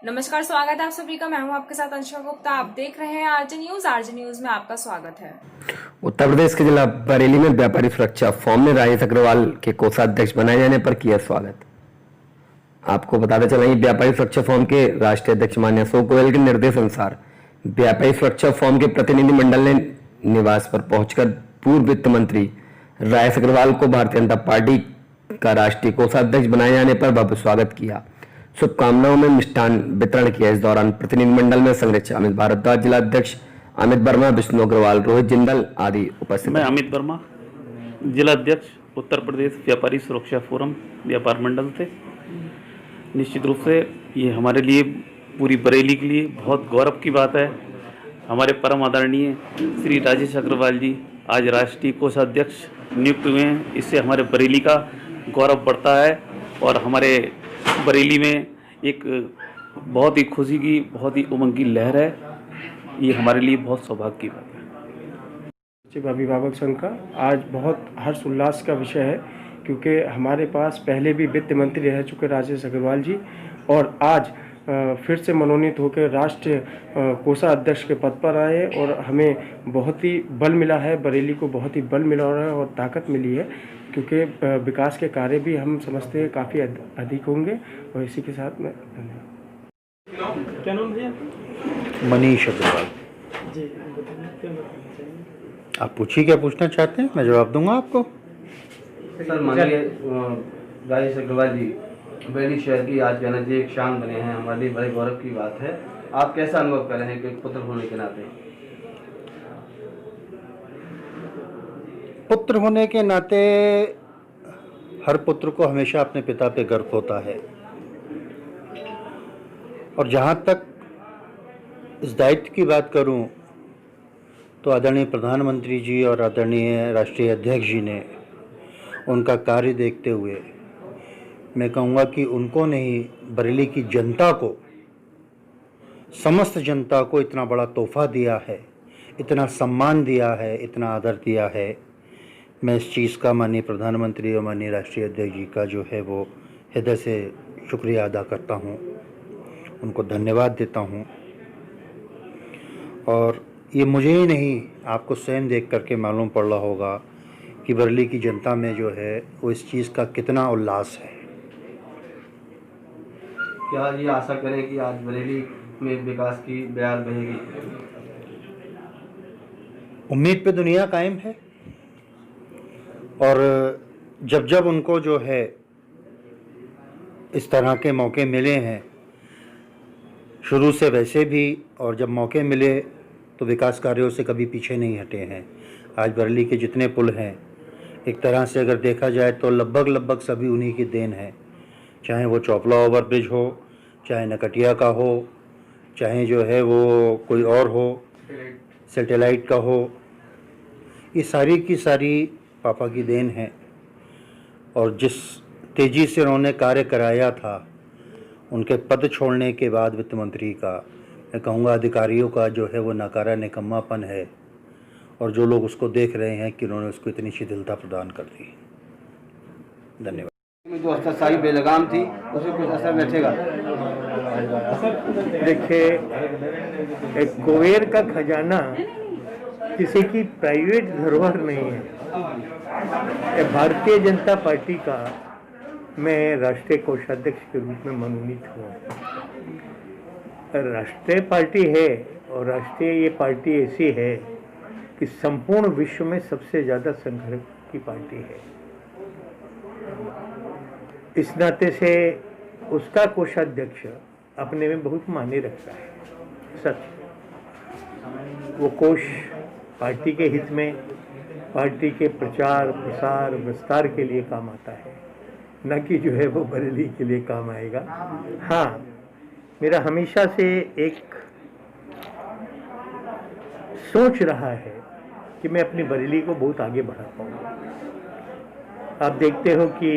नमस्कार, स्वागत है आप सभी का। मैं हूं आपके साथ अंशुल गुप्ता। आप देख रहे हैं आरजे न्यूज। आरजे न्यूज में आपका स्वागत है। उत्तर प्रदेश के जिला बरेली में व्यापारी सुरक्षा फॉर्म ने राजेश अग्रवाल के कोषाध्यक्ष बनाए जाने पर किया स्वागत। आपको बताते चलें, व्यापारी सुरक्षा फॉर्म के राष्ट्रीय अध्यक्ष माननीय अशोक गोयल के निर्देश अनुसार व्यापारी सुरक्षा फॉर्म के प्रतिनिधि मंडल ने निवास पर पहुंचकर पूर्व वित्त मंत्री राजेश अग्रवाल को भारतीय जनता पार्टी का राष्ट्रीय कोषाध्यक्ष बनाए जाने पर भव्य स्वागत किया। शुभकामनाओं में मिष्ठान वितरण किया। इस दौरान प्रतिनिधिमंडल में संरक्षक अमित भारद्वाज, जिला अध्यक्ष अमित वर्मा, विष्णु अग्रवाल, रोहित जिंदल आदि उपस्थित। मैं अमित वर्मा, जिला अध्यक्ष उत्तर प्रदेश व्यापारी सुरक्षा फोरम व्यापार मंडल से। निश्चित रूप से ये हमारे लिए, पूरी बरेली के लिए बहुत गौरव की बात है। हमारे परम आदरणीय श्री राजेश अग्रवाल जी आज राष्ट्रीय कोषाध्यक्ष नियुक्त हुए हैं। इससे हमारे बरेली का गौरव बढ़ता है और हमारे बरेली में एक बहुत ही खुशी की, बहुत ही उमंग की लहर है। ये हमारे लिए बहुत सौभाग्य की बात है। सचिव अभिभावक संघ का आज बहुत हर्ष उल्लास का विषय है, क्योंकि हमारे पास पहले भी वित्त मंत्री रह चुके राजेश अग्रवाल जी और आज फिर से मनोनीत होकर राष्ट्रीय कोषाध्यक्ष के पद पर आए और हमें बहुत ही बल मिला है, बरेली को बहुत ही बल मिला है और ताकत मिली है, क्योंकि विकास के कार्य भी हम समझते हैं काफ़ी अधिक होंगे। और इसी के साथ में क्या नाम है? मनीष अग्रवाल। आप पूछिए, क्या पूछना चाहते हैं, मैं जवाब दूंगा आपको। सर, माननीय राजेश अग्रवाल जी बरेली शहर की आज कहना चाहिए एक शान बने हैं, हमारे लिए बड़े गौरव की बात है। आप कैसा अनुभव कर रहे हैं कि एक पुत्र होने के नाते? पुत्र होने के नाते हर पुत्र को हमेशा अपने पिता पे गर्व होता है, और जहाँ तक इस दायित्व की बात करूँ तो आदरणीय प्रधानमंत्री जी और आदरणीय राष्ट्रीय अध्यक्ष जी ने उनका कार्य देखते हुए मैं कहूँगा कि उनको नहीं, बरेली की जनता को, समस्त जनता को इतना बड़ा तोहफा दिया है, इतना सम्मान दिया है, इतना आदर दिया है। मैं इस चीज़ का माननीय प्रधानमंत्री और माननीय राष्ट्रीय अध्यक्ष जी का जो है वो हृदय से शुक्रिया अदा करता हूँ, उनको धन्यवाद देता हूँ। और ये मुझे ही नहीं, आपको स्वयं देख करके मालूम पड़ रहा होगा कि बरेली की जनता में जो है वो इस चीज़ का कितना उल्लास है। क्या ये आशा करें कि आज बरेली में विकास की बयार बहेगी? उम्मीद पे दुनिया कायम है, और जब जब उनको जो है इस तरह के मौके मिले हैं, शुरू से वैसे भी, और जब मौके मिले तो विकास कार्यों से कभी पीछे नहीं हटे हैं। आज बरेली के जितने पुल हैं, एक तरह से अगर देखा जाए तो लगभग सभी उन्हीं की देन है। चाहे वो चौपला ओवरब्रिज हो, चाहे नकटिया का हो, चाहे जो है वो कोई और हो, सैटेलाइट का हो, ये सारी की सारी पापा की देन है। और जिस तेज़ी से उन्होंने कार्य कराया था, उनके पद छोड़ने के बाद वित्त मंत्री का, मैं कहूँगा अधिकारियों का जो है वो नकारा निकम्मापन है, और जो लोग उसको देख रहे हैं कि उन्होंने उसको इतनी शिथिलता प्रदान कर दी। धन्यवाद। जो अस्थायी बेलगाम थी उसमें कुछ असर बैठेगा? देखिए, एक कुबेर का खजाना किसी की प्राइवेट धरोहर नहीं है। भारतीय जनता पार्टी का मैं राष्ट्रीय कोषाध्यक्ष के रूप में मनोनीत हुआ। राष्ट्रीय पार्टी है, और राष्ट्रीय ये पार्टी ऐसी है कि संपूर्ण विश्व में सबसे ज़्यादा संघर्ष की पार्टी है। इस नाते से उसका कोषाध्यक्ष अपने में बहुत मायने रखता है। सच, वो कोष पार्टी के हित में, पार्टी के प्रचार प्रसार विस्तार के लिए काम आता है, न कि जो है वो बरेली के लिए काम आएगा। हाँ, मेरा हमेशा से एक सोच रहा है कि मैं अपनी बरेली को बहुत आगे बढ़ा पाऊँगा। आप देखते हो कि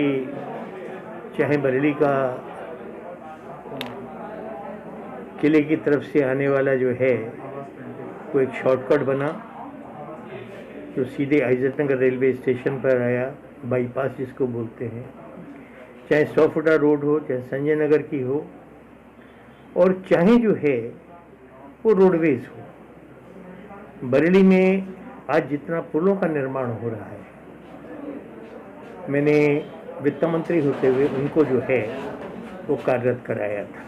चाहे बरेली का किले की तरफ से आने वाला जो है वो एक शॉर्टकट बना, जो सीधे हजरतनगर रेलवे स्टेशन पर आया, बाईपास जिसको बोलते हैं। चाहे 100 फुटा रोड हो, चाहे संजय नगर की हो, और चाहे जो है वो रोडवेज हो। बरेली में आज जितना पुलों का निर्माण हो रहा है, मैंने वित्त मंत्री होते हुए उनको जो है वो कार्यरत कराया था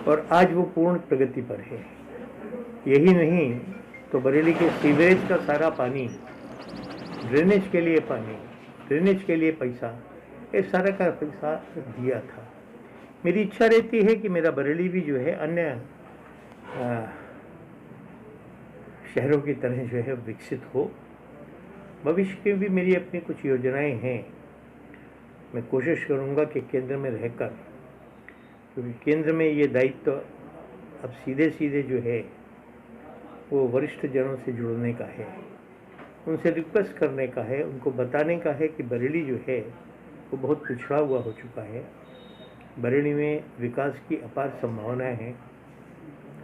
और आज वो पूर्ण प्रगति पर है। यही नहीं तो बरेली के सीवरेज का सारा पानी, ड्रेनेज के लिए पानी, ड्रेनेज के लिए पैसा, ये सारा का पैसा दिया था। मेरी इच्छा रहती है कि मेरा बरेली भी जो है अन्य शहरों की तरह जो है विकसित हो। भविष्य में भी मेरी अपनी कुछ योजनाएं हैं। मैं कोशिश करूंगा कि केंद्र में रहकर, क्योंकि केंद्र में ये दायित्व अब सीधे सीधे जो है वो वरिष्ठ जनों से जुड़ने का है, उनसे रिक्वेस्ट करने का है, उनको बताने का है कि बरेली जो है वो बहुत पिछड़ा हुआ हो चुका है। बरेली में विकास की अपार संभावनाएं हैं।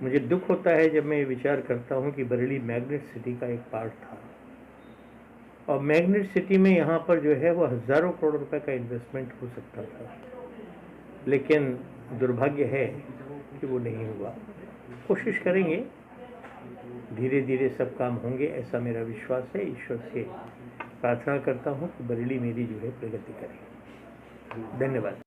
मुझे दुख होता है जब मैं विचार करता हूं कि बरेली मैग्नेट सिटी का एक पार्ट था और मैग्नेट सिटी में यहाँ पर जो है वो हज़ारों करोड़ रुपए का इन्वेस्टमेंट हो सकता था, लेकिन दुर्भाग्य है कि वो नहीं हुआ। कोशिश करेंगे, धीरे धीरे सब काम होंगे, ऐसा मेरा विश्वास है। ईश्वर से प्रार्थना करता हूँ कि बरेली मेरी जो है प्रगति करे। धन्यवाद।